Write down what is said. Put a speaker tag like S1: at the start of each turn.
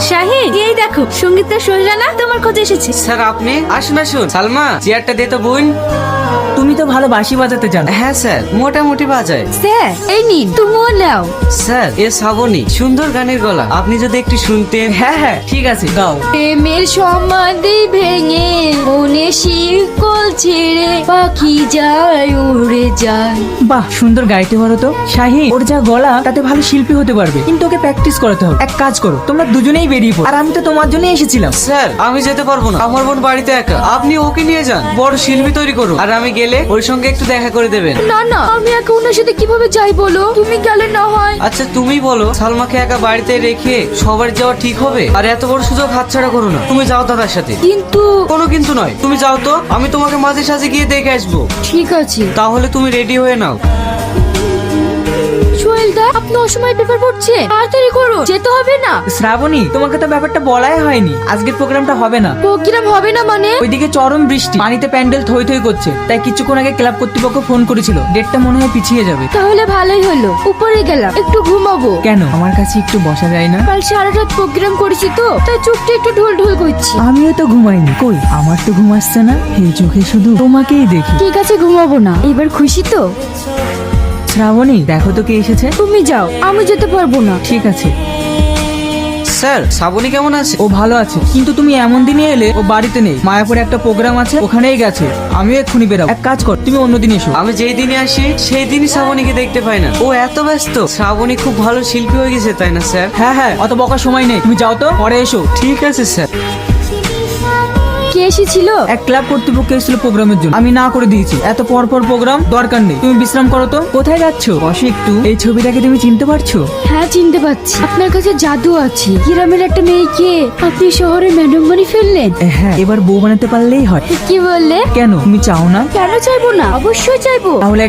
S1: শাহিন, এই দেখো সঙ্গীতটা সোহেলানা তোমার খোঁজে এসেছে।
S2: স্যার আপনি আসুন আসুন। সালমা চেয়ারটা দে তো বোন।
S3: তুমি তো ভালো বাঁশি বাজাতে জানো।
S2: হ্যাঁ স্যার, মোটামুটি বাজায়।
S1: স্যার এই নিন, তুমিও নাও।
S2: স্যার এ শ্রাবণী, সুন্দর গানের গলা, আপনি যদি একটু শুনতেন।
S3: হ্যাঁ হ্যাঁ ঠিক আছে, গাও।
S1: প্রেমের সমাধি ভেঙে মনে শিকল ছেড়ে পাখি যায় উড়ে যায়।
S3: বাহ, সুন্দর গাইতে পারো তো। শাহিন, ওর যা গলা তাতে ভালো শিল্পী হতে পারবে, কিন্তু ওকে প্র্যাকটিস করাতে হবে। এক কাজ করো, তোমরা দুজনেই বেরিয়ে পড়ো, আর আমি তো তোমার জন্যই এসেছিলাম।
S2: স্যার আমি যেতে পারবো না, আমার বোন বাড়িতে একা। আপনি ওকে নিয়ে যান, বড় শিল্পী তৈরি করুন, আর আমি গেলে ওর সঙ্গে একটু দেখা করে দেবেন।
S1: না না, আমি একা ওনার সাথে কিভাবে যাই বলো? তুমি গেলে না হয়।
S2: আচ্ছা তুমি বলো, সালমাকে একা বাড়িতে রেখে সবার যাওয়া ঠিক হবে? আর এত বড় সুযোগ হাতছাড়া করো না। তুমি যাও দাদার সাথে।
S1: কিন্তু
S2: কোনো কিন্তু নয়, তুমি যাও তো, আমি তোমাকে মাঝে সাঝে গিয়ে দেখে আসবো।
S1: ঠিক আছে।
S2: তাহলে তুমি রেডি হয়ে নাও।
S1: সোহেলদা, আপনি অসময় পেপার পড়ছে, তাড়াতাড়ি করো, যেতে হবে না?
S3: শ্রাবণী, তোমাকে তো ব্যাপারটা বলাই হয়নি, আজকের প্রোগ্রামটা হবে না।
S1: প্রোগ্রাম হবে না মানে?
S3: ওইদিকে চরম বৃষ্টি, পানিতে প্যান্ডেল থই থই করছে, তাই কিছুক্ষণ আগে ক্লাব কর্তৃপক্ষ ফোন করেছিল, ডেটটা মনে হয় পিছিয়ে যাবে।
S1: তাহলে ভালোই হলো, উপরে গেলাম, একটু ঘুমাবো।
S3: কেন, আমার কাছে একটু বসা যায় না?
S1: কাল সারা রাত প্রোগ্রাম করেছি তো, তাই চোখটা একটু ঢোল ঢোল করছি।
S3: আমিও তো ঘুমাইনি, কই আমার তো ঘুম আসছে না, এই চোখে শুধু তোমাকেই দেখি।
S1: ঠিক আছে, ঘুমাবো না। এবার খুশি তো?
S3: শ্রাবণী, দেখো তো কে এসেছে।
S1: তুমি যাও, আমি যেতে পারবো না।
S3: ঠিক আছে।
S2: স্যার শ্রাবণী কেমন আছে?
S3: ও ভালো আছে, কিন্তু তুমি এমন দিনে এলে, ও বাড়িতে নেই, মায়াপুরে একটা প্রোগ্রাম আছে, ওখানেই গেছে। আমিও এক্ষুনি বেরাবো, এক কাজ কর, তুমি অন্যদিন এসো।
S2: আমি যেই দিনে আসি সেই দিনই শ্রাবণীকে দেখতে পাই না, ও এত ব্যস্ত। শ্রাবণী খুব ভালো শিল্পী হয়ে গেছে, তাই না স্যার?
S3: হ্যাঁ হ্যাঁ, অত বকার সময় নেই, তুমি যাও তো, পরে এসো।
S2: ঠিক আছে স্যার।
S1: কে এসেছিল?
S3: এক ক্লাব কর্তৃপক্ষ এসেছিল প্রোগ্রামের জন্য, আমি না করে দিয়েছি। এত পর পর প্রোগ্রাম দরকার নেই, তুমি বিশ্রাম করো তো। কোথায় যাচ্ছো? বসো একটু। এই ছবিটাকে তুমি চিনতে পারছো?
S1: হ্যাঁ চিনতে পারছি, আপনার কাছে জাদু আছে। গ্রামের একটা মেয়েকে আপনি শহরে ম্যাডাম বানিয়ে ফেললেন।
S3: হ্যাঁ, এবার বউ বানাতে পারলেই হয়।
S1: কি বললে?
S3: কেন, তুমি চাও না?
S1: কেন চাইবো না, অবশ্যই চাইবো।
S3: তাহলে